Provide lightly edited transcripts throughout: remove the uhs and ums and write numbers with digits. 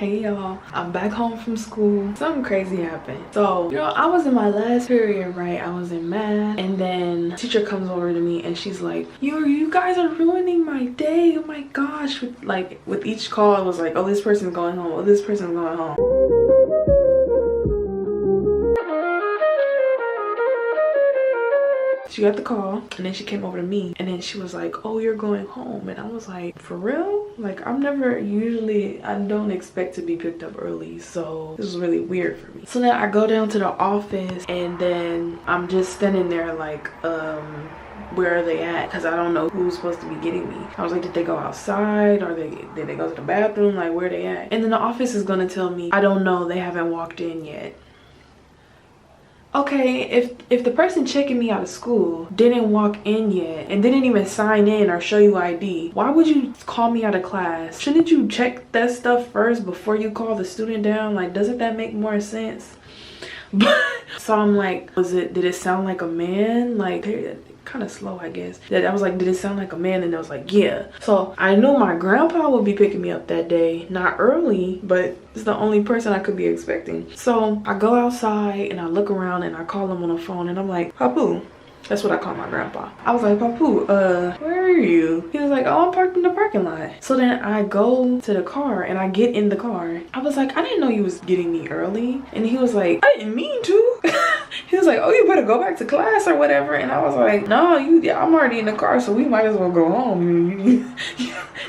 Hey y'all, I'm back home from school. Something crazy happened. So, I was in my last period, right? I was in math, and then teacher comes over to me and she's like, you guys are ruining my day. Oh my gosh. With each call, it was like, oh, this person's going home. Oh, this person's going home. She got the call and then she came over to me and then she was like, oh, you're going home. And I was like, for real? Like, I don't expect to be picked up early, so this was really weird for me. So then I go down to the office and then I'm just standing there like, where are they at? Because I don't know who's supposed to be getting me. I was like, did they go outside or did they go to the bathroom? Like, where are they at? And then the office is gonna tell me, I don't know, they haven't walked in yet. Okay, if the person checking me out of school didn't walk in yet and didn't even sign in or show you ID, why would you call me out of class? Shouldn't you check that stuff first before you call the student down? Like, doesn't that make more sense? So I'm like, did it sound like a man? Like, kind of slow, I guess. I was like, did it sound like a man? And I was like, yeah. So I knew my grandpa would be picking me up that day. Not early, but it's the only person I could be expecting. So I go outside and I look around and I call him on the phone and I'm like, Papu. That's what I call my grandpa. I was like, Papu, where are you? He was like, oh, I'm parked in the parking lot. So then I go to the car and I get in the car. I was like, I didn't know you was getting me early. And he was like, I didn't mean to. He was like, oh, you better go back to class or whatever. And I was like, no, I'm already in the car, so we might as well go home.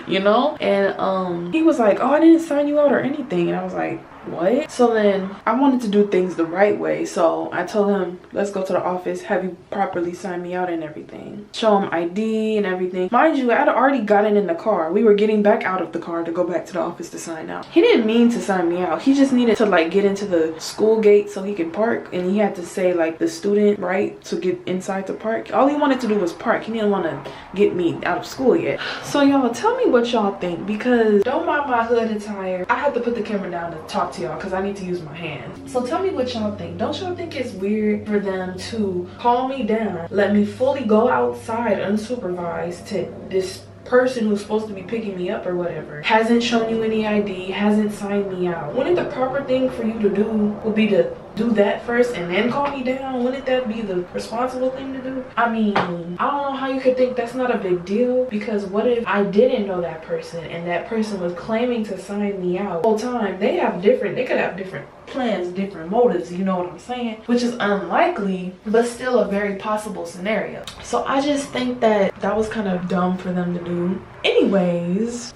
You know? And he was like, oh, I didn't sign you out or anything. And I was like, what? So then I wanted to do things the right way, so I told him, let's go to the office, have you properly sign me out and everything, show him ID and everything. Mind you, I had already gotten in the car. We were getting back out of the car to go back to the office to sign out. He didn't mean to sign me out. He just needed to like get into the school gate so he could park, and he had to say like the student right to get inside to park. All he wanted to do was park. He didn't want to get me out of school yet. So y'all, tell me what y'all think, because don't mind my hood attire. I had to put the camera down to talk to y'all because I need to use my hands. So tell me what y'all think. Don't y'all think it's weird for them to call me down, let me fully go outside unsupervised to this person who's supposed to be picking me up or whatever, hasn't shown you any ID, hasn't signed me out? Wouldn't the proper thing for you to do would be to do that first and then call me down? Wouldn't that be the responsible thing to do? I mean, I don't know how you could think that's not a big deal, because what if I didn't know that person and that person was claiming to sign me out the whole time? They could have different plans, different motives, you know what I'm saying? Which is unlikely, but still a very possible scenario. So I just think that was kind of dumb for them to do. Anyways,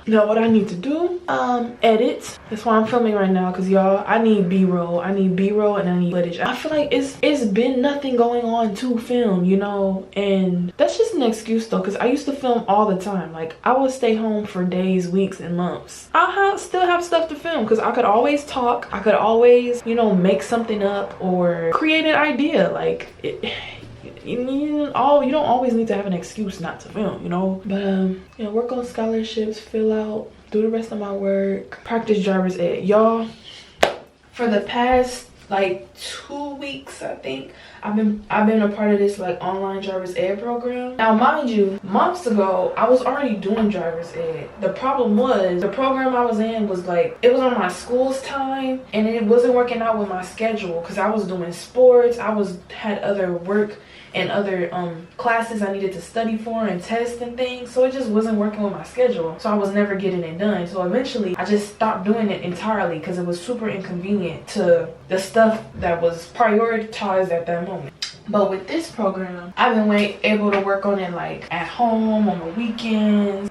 you know what I need to do? Edit. That's why I'm filming right now, because y'all, I need b-roll. I need b-roll and I need footage. I feel like it's been nothing going on to film, you know, and that's just an excuse though, because I used to film all the time. Like, I would stay home for days, weeks, and months. Still have stuff to film, because I could always talk. I could always, you know, make something up or create an idea. Like, you don't always need to have an excuse not to film, you know. But you know, work on scholarships, fill out, do the rest of my work, practice driver's ed. Y'all, for the past like 2 weeks, I think I've been a part of this like online driver's ed program. Now mind you, months ago I was already doing driver's ed. The problem was the program I was in was like, it was on my school's time and it wasn't working out with my schedule, because I was doing sports, had other work and other classes I needed to study for and test and things, so it just wasn't working with my schedule, so I was never getting it done. So eventually I just stopped doing it entirely because it was super inconvenient to the stuff that was prioritized at that moment. But with this program, I've been able to work on it like at home, on the weekends,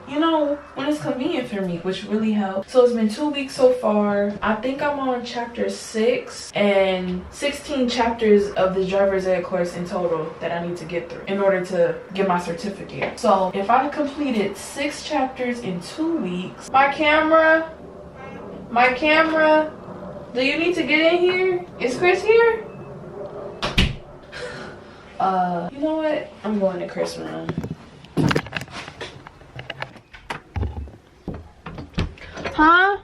you know, when it's convenient for me, which really helps. So it's been 2 weeks so far. I think I'm on chapter 6 and 16 chapters of the driver's ed course in total that I need to get through in order to get my certificate. So if I completed 6 chapters in 2 weeks, my camera, do you need to get in here? Is Chris here? You know what? I'm going to Chris' room. Huh?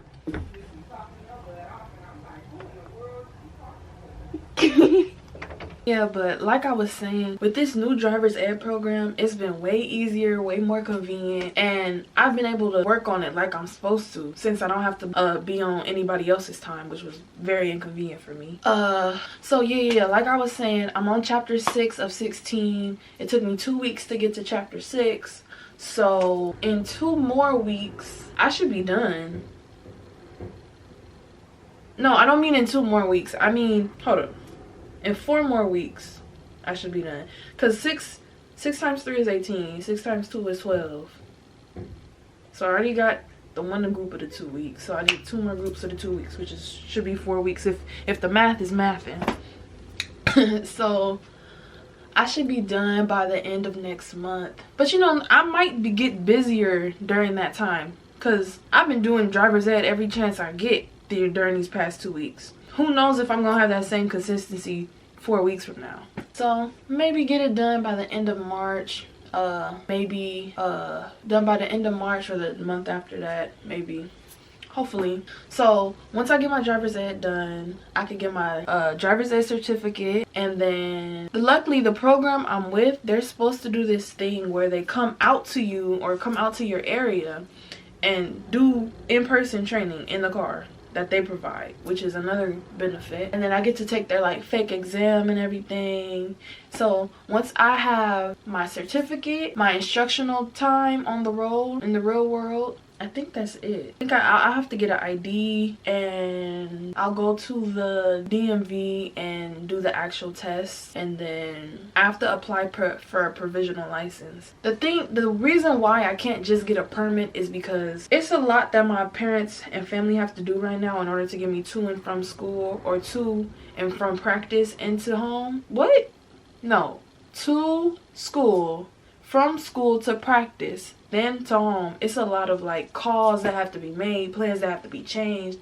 Yeah, but like I was saying, with this new driver's ed program, it's been way easier, way more convenient, and I've been able to work on it like I'm supposed to, since I don't have to be on anybody else's time, which was very inconvenient for me. So yeah, like I was saying, I'm on chapter 6 of 16. It took me 2 weeks to get to chapter 6. So in 2 more weeks, I should be done. No, I don't mean in 2 more weeks. I mean, hold up. In 4 more weeks, I should be done. Because 6 times 3 is 18. 6 times 2 is 12. So I already got the one group of the 2 weeks. So I need 2 more groups of the 2 weeks, which should be 4 weeks if the math is mathing. So I should be done by the end of next month. But you know, I might get busier during that time. Because I've been doing driver's ed every chance I get during these past 2 weeks. Who knows if I'm gonna have that same consistency 4 weeks from now. So maybe get it done by the end of March. Maybe done by the end of March or the month after that, maybe. Hopefully. So once I get my driver's ed done, I can get my driver's ed certificate. And then luckily the program I'm with, they're supposed to do this thing where they come out to you or come out to your area and do in-person training in the car that they provide, which is another benefit. And then I get to take their like fake exam and everything. So once I have my certificate, my instructional time on the road in the real world, I think that's it. I think I'll have to get an ID, and I'll go to the DMV and do the actual test, and then I have to apply for a provisional license. The reason why I can't just get a permit is because it's a lot that my parents and family have to do right now in order to get me to and from school, or to and from practice into home. What? No, to school, from school to practice, then to home. It's a lot of like calls that have to be made, plans that have to be changed.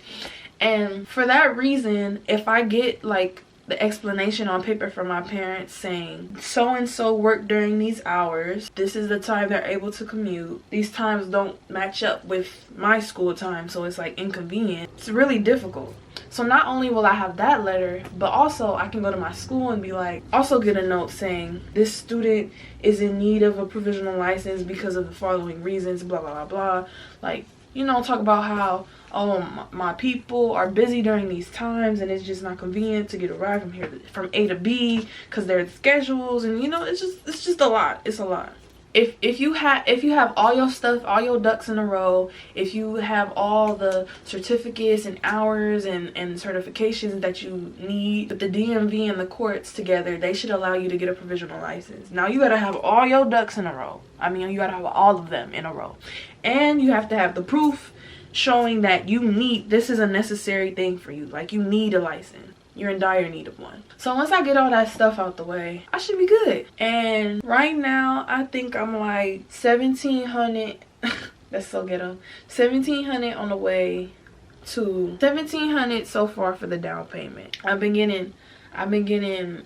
And for that reason, if I get like the explanation on paper from my parents saying so and so work during these hours, this is the time they're able to commute, these times don't match up with my school time, so it's like inconvenient, it's really difficult. So not only will I have that letter, but also I can go to my school and be like, also get a note saying this student is in need of a provisional license because of the following reasons, blah blah blah blah. Like, you know, talk about how, oh, my people are busy during these times and it's just not convenient to get a ride from A to B because their schedules, and you know, it's just a lot. It's a lot. If you have all your stuff, all your ducks in a row, if you have all the certificates and hours and certifications that you need with the DMV and the courts together, they should allow you to get a provisional license. Now you gotta have all your ducks in a row. I mean, you gotta have all of them in a row, and you have to have the proof showing that this is a necessary thing for you. Like, you need a license. You're in dire need of one. So once I get all that stuff out the way, I should be good. And right now, I think I'm like 1,700. That's so ghetto. 1,700 on the way to 1,700 so far for the down payment. I've been getting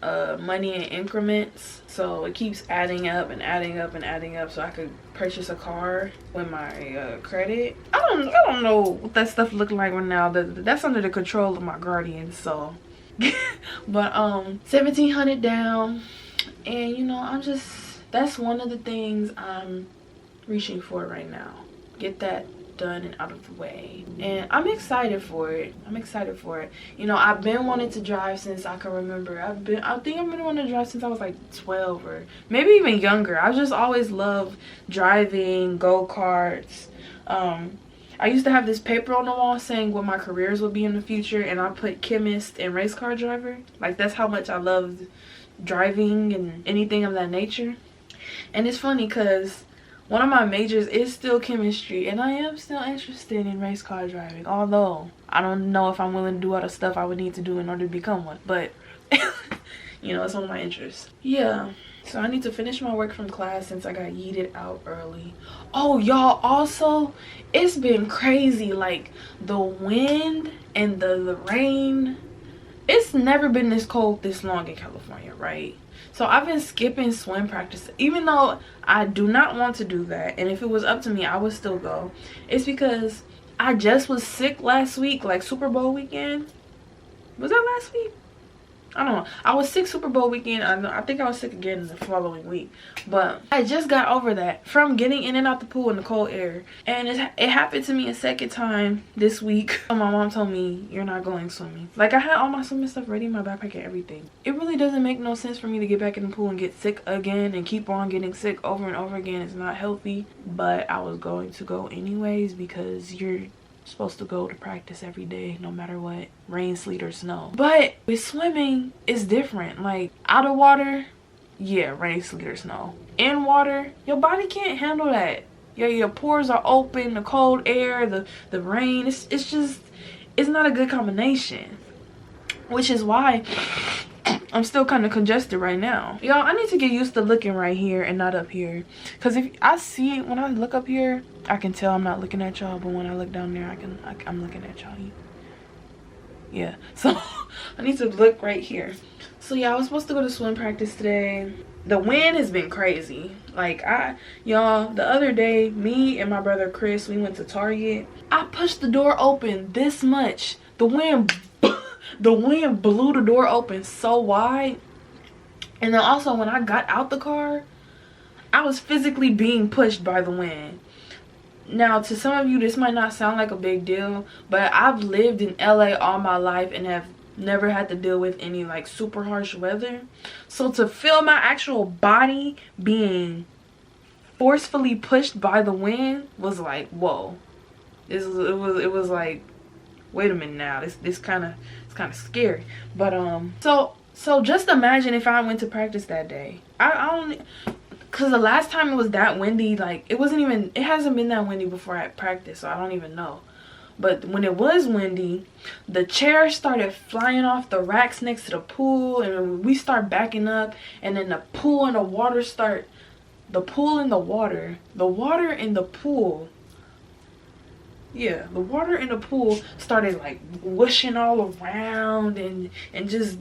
money in increments, so it keeps adding up and adding up and adding up, so I could purchase a car with my credit. I don't know what that stuff look like right now. That's under the control of my guardian, so but 1,700 down, and you know, that's one of the things I'm reaching for right now. Get that done and out of the way, and I'm excited for it. You know, I've been wanting to drive since I can remember. I think I've been wanting to drive since I was like 12 or maybe even younger. I just always loved driving go-karts. I used to have this paper on the wall saying what my careers would be in the future, and I put chemist and race car driver. Like, that's how much I loved driving and anything of that nature. And it's funny because one of my majors is still chemistry, and I am still interested in race car driving, although I don't know if I'm willing to do all the stuff I would need to do in order to become one, but you know, it's one of my interests. Yeah, so I need to finish my work from class since I got yeeted out early. Oh, y'all, also, it's been crazy. Like, the wind and the rain, it's never been this cold this long in California, right? So I've been skipping swim practice, even though I do not want to do that. And if it was up to me, I would still go. It's because I just was sick last week, like Super Bowl weekend. Was that last week? I don't know. I was sick Super Bowl weekend. I think I was sick again the following week. But I just got over that from getting in and out the pool in the cold air. And it happened to me a second time this week. My mom told me, you're not going swimming. Like, I had all my swimming stuff ready in my backpack and everything. It really doesn't make no sense for me to get back in the pool and get sick again and keep on getting sick over and over again. It's not healthy. But I was going to go anyways because you're supposed to go to practice every day no matter what, rain, sleet, or snow. But with swimming, it's different. Like, out of water, yeah, rain, sleet, or snow. In water, your body can't handle that. Your pores are open, the cold air, the rain, it's just, it's not a good combination, which is why I'm still kind of congested right now. Y'all, I need to get used to looking right here and not up here, because if I see, when I look up here, I can tell I'm not looking at y'all, but when I look down there, I'm looking at y'all. Yeah, so I need to look right here. So yeah, I was supposed to go to swim practice today. The wind has been crazy. Like, y'all, the other day, me and my brother Chris, we went to Target. I pushed the door open this much. The wind blew the door open so wide. And then also when I got out the car, I was physically being pushed by the wind. Now, to some of you, this might not sound like a big deal, but I've lived in LA all my life and have never had to deal with any like super harsh weather. So to feel my actual body being forcefully pushed by the wind was like, whoa. It was like, wait a minute now. It's kind of scary. But so just imagine if I went to practice that day. I don't, because the last time it was that windy, like, it hasn't been that windy before at practice, so I don't even know. But when it was windy, the chairs started flying off the racks next to the pool, and we start backing up, and then the pool and the water the water in the pool, yeah, the water in the pool started like whooshing all around and just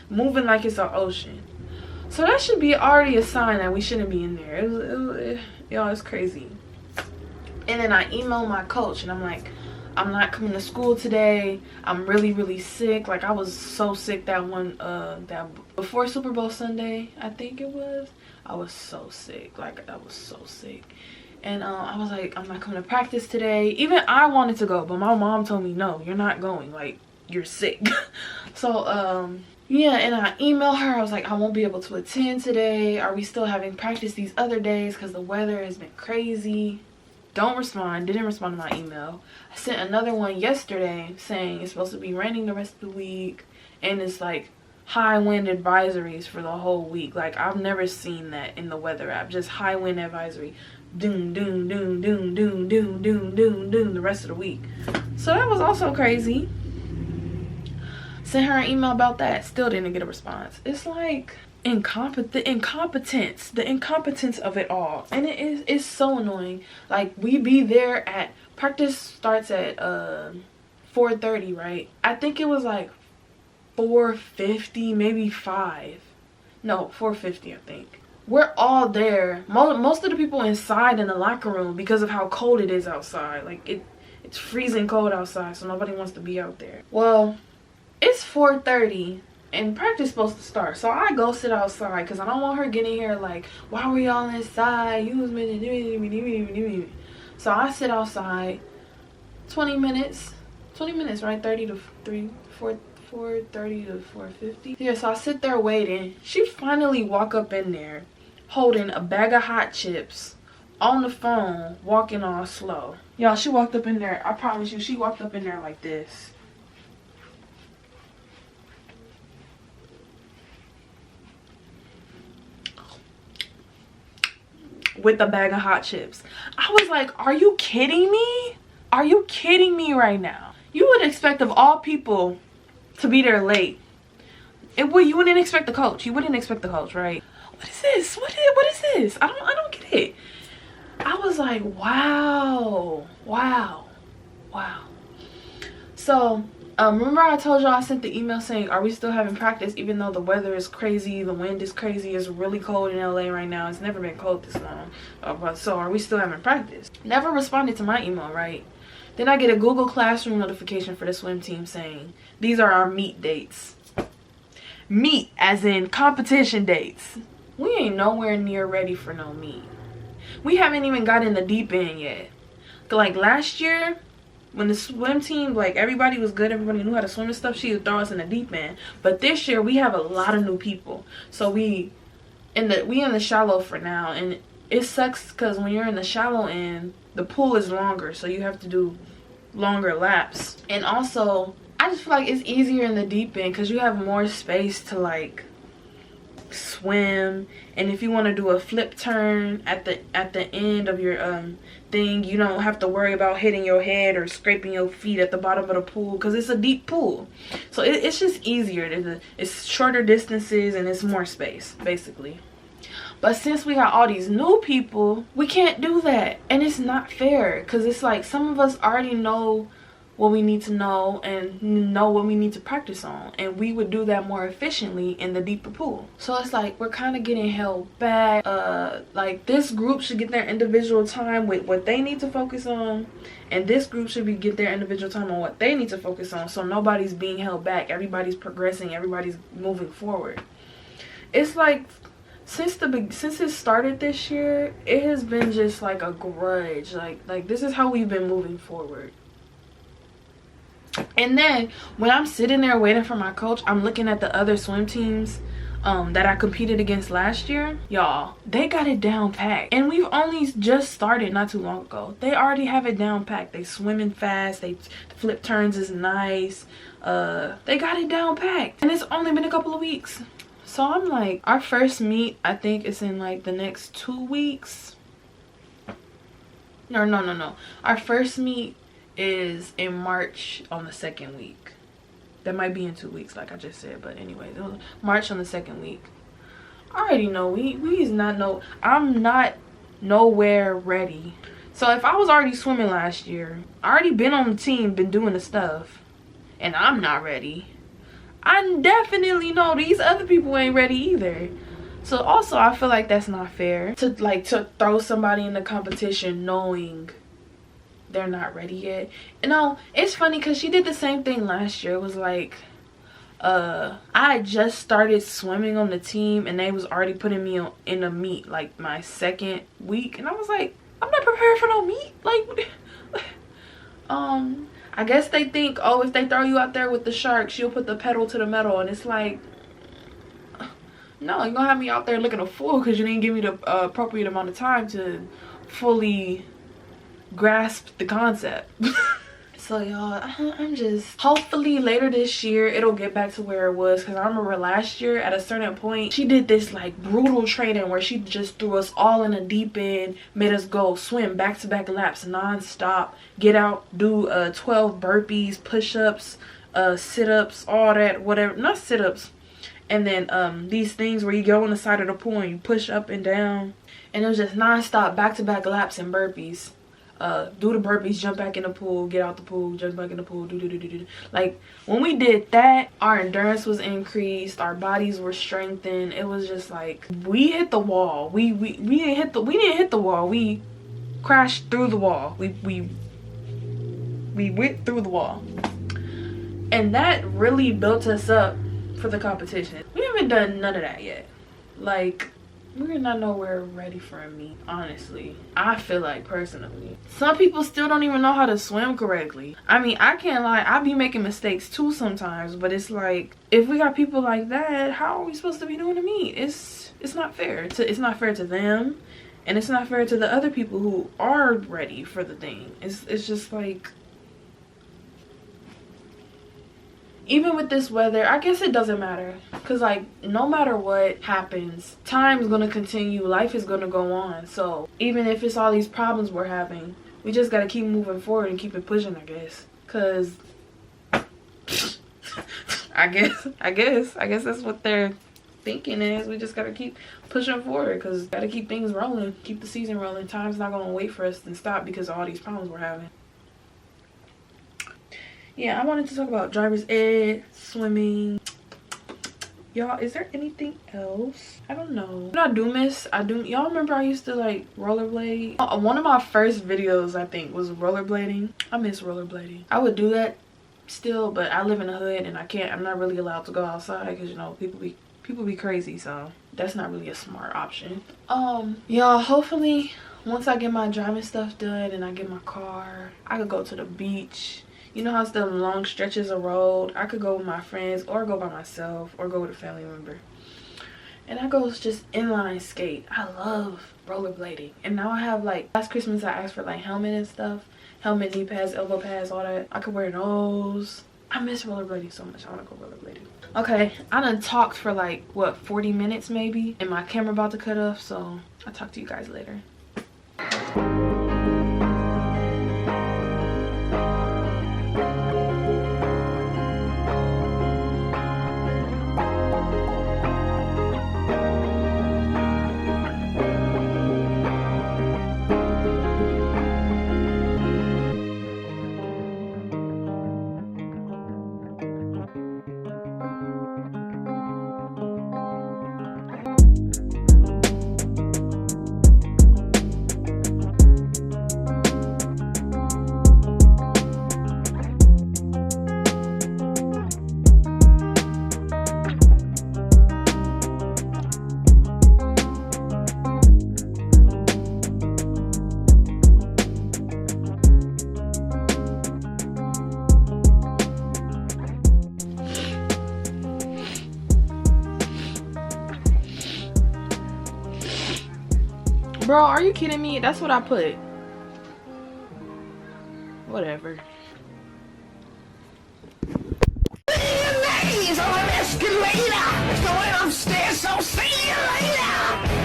moving like it's an ocean. So that should be already a sign that we shouldn't be in there. Y'all, it's crazy. And then I emailed my coach and I'm like, I'm not coming to school today. I'm really sick. Like, I was so sick that before Super Bowl Sunday, I think it was. I was so sick. Like, I was so sick. And I was like, I'm not coming to practice today. Even I wanted to go, but my mom told me, no, you're not going. Like, you're sick. So, yeah, and I emailed her. I was like, I won't be able to attend today. Are we still having practice these other days? Because the weather has been crazy. Don't respond. Didn't respond to my email. I sent another one yesterday saying it's supposed to be raining the rest of the week. And it's like high wind advisories for the whole week. Like, I've never seen that in the weather app. Just high wind advisory. Doom, doom, doom, doom, doom, doom, doom, doom, doom the rest of the week. So that was also crazy. Sent her an email about that. Still didn't get a response. It's like the incompetence of it all. And it's so annoying. Like, we be there at practice starts at 4:30, right? I think it was like 4:50, maybe 5. No, 4:50, I think. We're all there. Most of the people inside in the locker room because of how cold it is outside. Like, it's freezing cold outside, so nobody wants to be out there. Well, it's 4:30 and practice supposed to start, so I go sit outside because I don't want her getting here like, why were y'all inside? You was meant to do. So I sit outside 20 minutes, right? 30 to 4:30 to 4:50. Yeah, so I sit there waiting. She finally walk up in there holding a bag of hot chips on the phone, walking all slow. Y'all, she walked up in there. I promise you, she walked up in there like this. With a bag of hot chips. I was like, are you kidding me? Are you kidding me right now? You would expect of all people to be there late. You wouldn't expect the coach. You wouldn't expect the coach, right? What is this? What is this? I don't get it. I was like, wow. So remember I told y'all I sent the email saying, are we still having practice even though the weather is crazy, the wind is crazy, it's really cold in LA right now. It's never been cold this long. So are we still having practice? Never responded to my email, right? Then I get a Google Classroom notification for the swim team saying, these are our meet dates. Meet as in competition dates. We ain't nowhere near ready for no meet. We haven't even got in the deep end yet. Like last year, when the swim team, like everybody was good, everybody knew how to swim and stuff, she would throw us in the deep end. But this year we have a lot of new people. So we in the shallow for now, and it sucks because when you're in the shallow end, the pool is longer, so you have to do longer laps. And also, I just feel like it's easier in the deep end because you have more space to like swim, and if you want to do a flip turn at the end of your thing, you don't have to worry about hitting your head or scraping your feet at the bottom of the pool because it's a deep pool. So it's just easier. It's shorter distances and it's more space basically. But since we got all these new people, we can't do that, and it's not fair because it's like some of us already know what we need to know and know what we need to practice on, and we would do that more efficiently in the deeper pool. So it's like we're kind of getting held back. Like this group should get their individual time with what they need to focus on, and this group should get their individual time on what they need to focus on, so nobody's being held back. Everybody's progressing, everybody's moving forward. It's like since it started this year, it has been just like a grudge. Like this is how we've been moving forward. And then when I'm sitting there waiting for my coach, I'm looking at the other swim teams that I competed against last year. Y'all, they got it down packed, and we've only just started not too long ago. They already have it down packed. They swimming fast, they flip turns is nice. They got it down packed, and it's only been a couple of weeks. So I'm like, our first meet, I think it's in like the next 2 weeks. No, our first meet is in March on the 2nd week. That might be in 2 weeks like I just said, but anyway, March on the 2nd week. I already know I'm not nowhere ready. So if I was already swimming last year, I already been on the team, been doing the stuff, and I'm not ready, I definitely know these other people ain't ready either. So also I feel like that's not fair to throw somebody in the competition knowing they're not ready yet. You know, it's funny because she did the same thing last year. It was like I just started swimming on the team and they was already putting me in a meet like my 2nd week, and I was like, I'm not prepared for no meet. Like I guess they think, oh, if they throw you out there with the sharks, you'll put the pedal to the metal, and it's like, no, you're gonna have me out there looking a fool because you didn't give me the appropriate amount of time to fully grasp the concept. So y'all, I'm just, hopefully later this year it'll get back to where it was, because I remember last year at a certain point she did this like brutal training where she just threw us all in a deep end, made us go swim back-to-back laps non-stop, get out, do 12 burpees, push-ups, sit-ups, all that, whatever, not sit-ups, and then these things where you go on the side of the pool and you push up and down, and it was just non-stop back-to-back laps and burpees. Do the burpees, jump back in the pool, get out the pool, jump back in the pool, do. Like when we did that, our endurance was increased, our bodies were strengthened. It was just like we hit the wall. We didn't hit the wall. We crashed through the wall. We went through the wall, and that really built us up for the competition. We haven't done none of that yet. Like, we're not nowhere ready for a meet, honestly. I feel like, personally. Some people still don't even know how to swim correctly. I mean, I can't lie, I be making mistakes too sometimes, but it's like, if we got people like that, how are we supposed to be doing a meet? It's not fair. It's not fair to them, and it's not fair to the other people who are ready for the thing. It's just like, even with this weather, I guess it doesn't matter, because like no matter what happens, time's gonna continue, life is gonna go on. So even if it's all these problems we're having, we just gotta keep moving forward and keep it pushing, I guess. Because I guess that's what they're thinking is, we just gotta keep pushing forward, because gotta keep things rolling, keep the season rolling. Time's not gonna wait for us and stop because of all these problems we're having. Yeah, I wanted to talk about driver's ed, swimming. Y'all, is there anything else? I don't know. I do miss, y'all remember I used to like rollerblade? One of my first videos, I think, was rollerblading. I miss rollerblading. I would do that still, but I live in the hood and I'm not really allowed to go outside because, you know, people be crazy, so that's not really a smart option. Y'all, hopefully once I get my driving stuff done and I get my car, I could go to the beach. You know how it's them long stretches of road? I could go with my friends or go by myself or go with a family member. And I go just inline skate. I love rollerblading. And now I have, like, last Christmas I asked for like helmet and stuff. Helmet, knee pads, elbow pads, all that. I could wear those. I miss rollerblading so much. I want to go rollerblading. Okay, I done talked for like, what, 40 minutes maybe? And my camera about to cut off, so I'll talk to you guys later. Bro, are you kidding me? That's what I put. Whatever. Ladies on an escalator, going upstairs, so see you later.